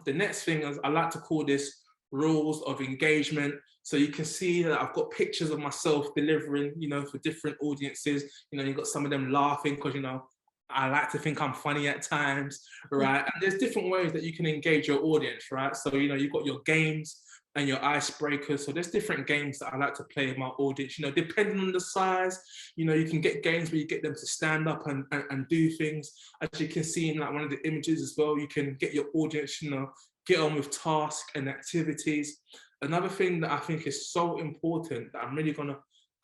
The next thing is I like to call this rules of engagement. So you can see that I've got pictures of myself delivering, for different audiences. You've got some of them laughing because, I like to think I'm funny at times, right? And there's different ways that you can engage your audience, right? So, you've got your games and your icebreakers. So there's different games that I like to play with my audience, depending on the size, you can get games where you get them to stand up and do things. As you can see in like one of the images as well, you can get your audience, get on with tasks and activities. Another thing that I think is so important that I'm really gonna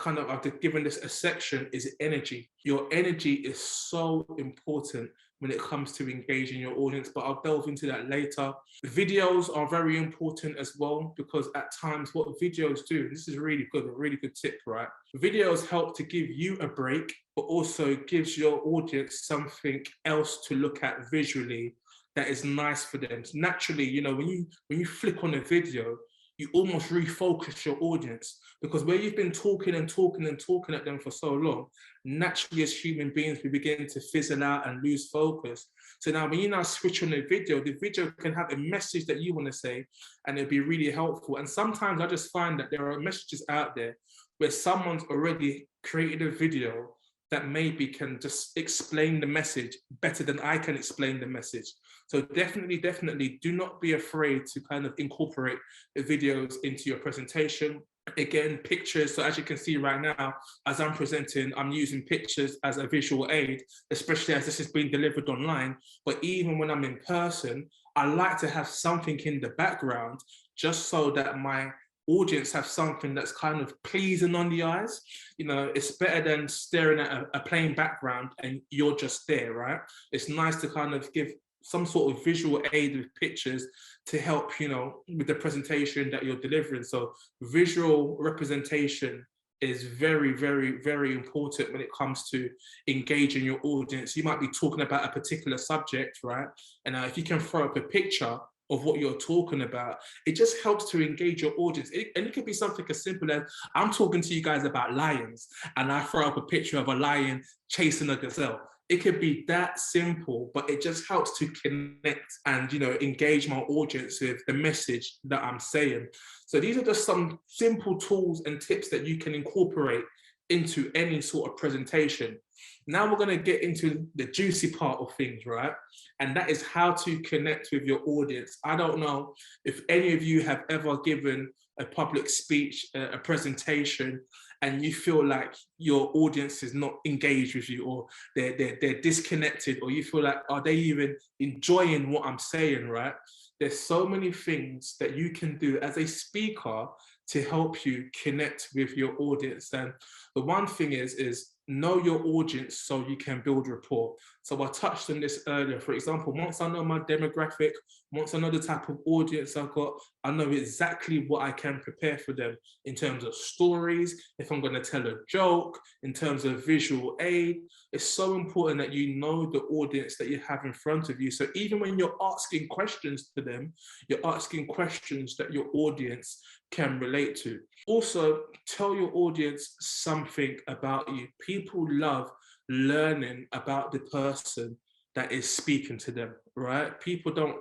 after giving this a section is energy. Your energy is so important when it comes to engaging your audience, but I'll delve into that later. Videos are very important as well, because at times what videos do, this is really good, a really good tip, right? Videos help to give you a break, but also gives your audience something else to look at visually that is nice for them. So naturally, when you flick on a video, you almost refocus your audience, because where you've been talking and talking and talking at them for so long, naturally as human beings, we begin to fizzle out and lose focus. So now when you now switch on the video can have a message that you want to say, and it'll be really helpful. And sometimes I just find that there are messages out there where someone's already created a video that maybe can just explain the message better than I can explain the message. So definitely do not be afraid to kind of incorporate the videos into your presentation. Again, pictures. So as you can see right now, as I'm presenting, I'm using pictures as a visual aid, especially as this is being delivered online. But even when I'm in person, I like to have something in the background just so that my audience have something that's kind of pleasing on the eyes. It's better than staring at a plain background and you're just there, right? It's nice to kind of give some sort of visual aid with pictures to help, with the presentation that you're delivering. So visual representation is very, very, very important when it comes to engaging your audience. You might be talking about a particular subject, right? And if you can throw up a picture of what you're talking about, it just helps to engage your audience. And it could be something as simple as, I'm talking to you guys about lions, and I throw up a picture of a lion chasing a gazelle. It could be that simple, but it just helps to connect and, engage my audience with the message that I'm saying. So these are just some simple tools and tips that you can incorporate into any sort of presentation. Now we're going to get into the juicy part of things, right? And that is how to connect with your audience. I don't know if any of you have ever given a public speech, a presentation, and you feel like your audience is not engaged with you, or they're disconnected, or you feel like, are they even enjoying what I'm saying, right? There's so many things that you can do as a speaker to help you connect with your audience. And the one thing is know your audience so you can build rapport. So I touched on this earlier. For example, once I know my demographic, once I know the type of audience I've got, I know exactly what I can prepare for them in terms of stories, if I'm going to tell a joke, in terms of visual aid. It's so important that you know the audience that you have in front of you. So even when you're asking questions to them, you're asking questions that your audience can relate to. Also, tell your audience something about you. People love learning about the person that is speaking to them, right? People don't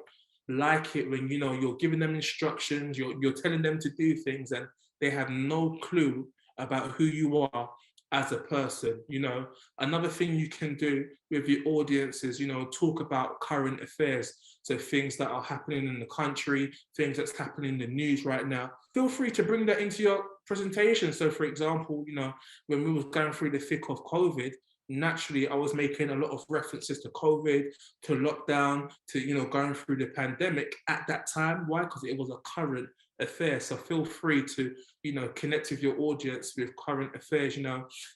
like it when you're giving them instructions, you're telling them to do things, and they have no clue about who you are as a person. Another thing you can do with your audience is talk about current affairs. So things that are happening in the country, things that's happening in the news right now. Feel free to bring that into your presentation. So for example, when we was going through the thick of COVID, naturally I was making a lot of references to COVID, to lockdown, to going through the pandemic at that time. Why? Because it was a current affair. So feel free to connect with your audience with current affairs.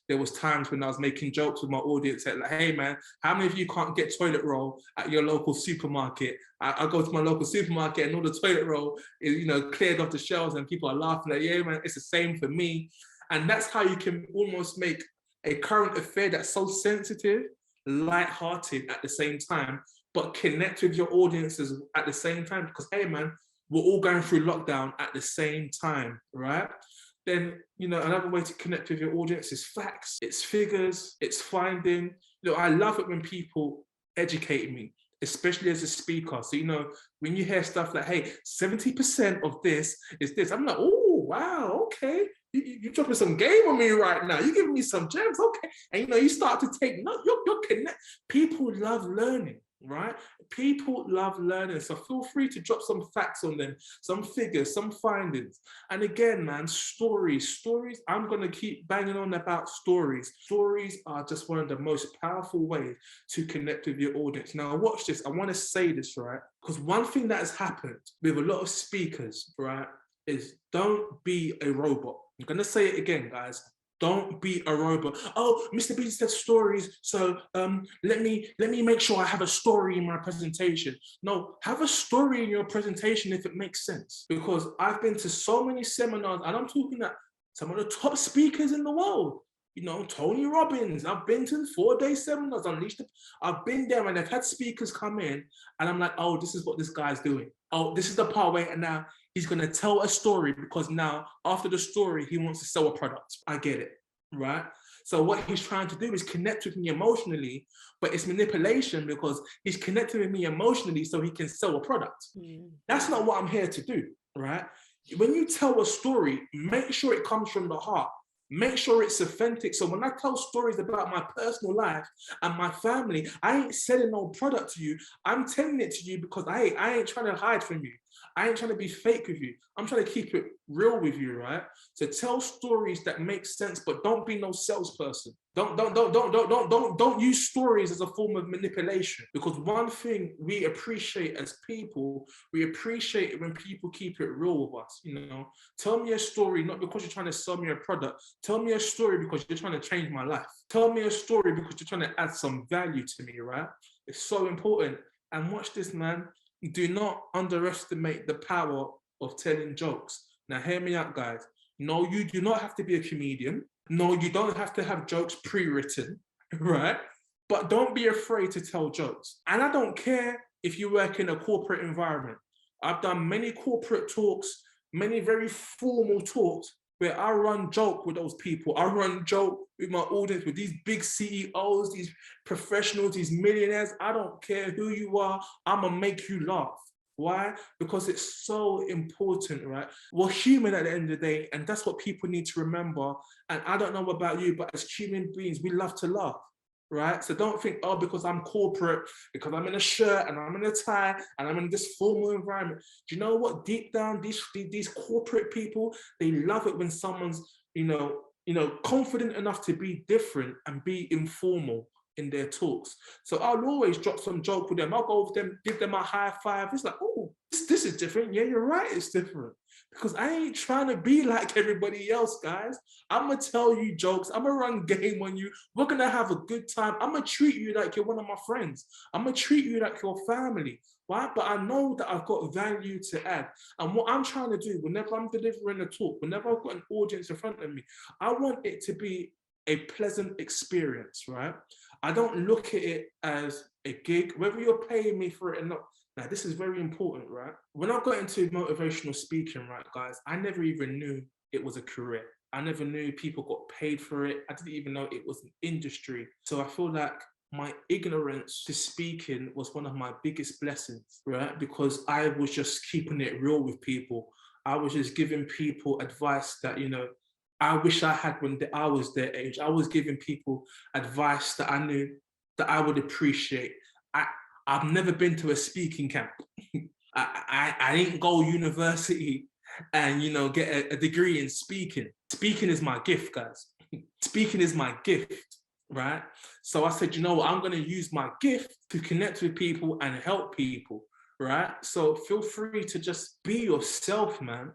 There was times when I was making jokes with my audience at like, hey man, how many of you can't get toilet roll at your local supermarket? I go to my local supermarket and all the toilet roll is cleared off the shelves, and people are laughing like, yeah man, it's the same for me. And that's how you can almost make a current affair that's so sensitive, light-hearted at the same time, but connect with your audiences at the same time. Because hey man, we're all going through lockdown at the same time, right? Then, another way to connect with your audience is facts, it's figures, it's finding. I love it when people educate me, especially as a speaker. So, When you hear stuff like, hey, 70% of this is this, I'm like, oh, wow, okay. You're dropping some game on me right now. You're giving me some gems, okay. And you start to take, no, you're connect. People love learning, right? People love learning. So feel free to drop some facts on them, some figures, some findings. And again, man, stories, I'm going to keep banging on about stories. Stories are just one of the most powerful ways to connect with your audience. Now, watch this. I want to say this, right? Because one thing that has happened with a lot of speakers, right, is don't be a robot. I'm going to say it again, guys. Don't be a robot. Oh, Mr. Beazy said stories, so let me make sure I have a story in my presentation. No, have a story in your presentation if it makes sense. Because I've been to so many seminars, and I'm talking that some of the top speakers in the world. Tony Robbins. I've been to 4-day seminars, I've been there, and they've had speakers come in, and I'm like, oh, this is what this guy's doing. Oh, this is the part where now he's going to tell a story, because now after the story, he wants to sell a product. I get it, right? So what he's trying to do is connect with me emotionally, but it's manipulation, because he's connecting with me emotionally so he can sell a product. That's not what I'm here to do, right? When you tell a story, make sure it comes from the heart. Make sure it's authentic. So when I tell stories about my personal life and my family, I ain't selling no product to you. I'm telling it to you because I ain't trying to hide from you. I ain't trying to be fake with you. I'm trying to keep it real with you, right? So tell stories that make sense, but don't be no salesperson. Don't use stories as a form of manipulation. Because one thing we appreciate as people, we appreciate it when people keep it real with us. Tell me a story, not because you're trying to sell me a product. Tell me a story because you're trying to change my life. Tell me a story because you're trying to add some value to me, right? It's so important. And watch this, man. Do not underestimate the power of telling jokes. Now, hear me out, guys. No, you do not have to be a comedian. No, you don't have to have jokes pre-written, right? But don't be afraid to tell jokes. And I don't care if you work in a corporate environment. I've done many corporate talks, many very formal talks, where I run joke with those people. I run joke with my audience, with these big CEOs, these professionals, these millionaires. I don't care who you are, I'm gonna make you laugh. Why? Because it's so important, right? We're human at the end of the day, and that's what people need to remember. And I don't know about you, but as human beings, we love to laugh. Right? So don't think, oh, because I'm corporate, because I'm in a shirt and I'm in a tie and I'm in this formal environment. Do you know what? Deep down, these corporate people, they love it when someone's, confident enough to be different and be informal in their talks. So I'll always drop some joke with them. I'll go with them, give them a high five. It's like, oh, this is different. Yeah, you're right, it's different. Because I ain't trying to be like everybody else, guys. I'm going to tell you jokes. I'm going to run game on you. We're going to have a good time. I'm going to treat you like you're one of my friends. I'm going to treat you like your family. Right? But I know that I've got value to add. And what I'm trying to do, whenever I'm delivering a talk, whenever I've got an audience in front of me, I want it to be a pleasant experience, right? I don't look at it as a gig, whether you're paying me for it or not. Now, this is very important, right? When I got into motivational speaking, right, guys, I never even knew it was a career. I never knew people got paid for it. I didn't even know it was an industry. So I feel like my ignorance to speaking was one of my biggest blessings, right? Because I was just keeping it real with people. I was just giving people advice that, I wish I had when I was their age. I was giving people advice that I knew that I would appreciate. I've never been to a speaking camp. I didn't go university and, get a degree in speaking. Speaking is my gift, guys. Speaking is my gift, right? So I said, I'm going to use my gift to connect with people and help people, right? So feel free to just be yourself, man.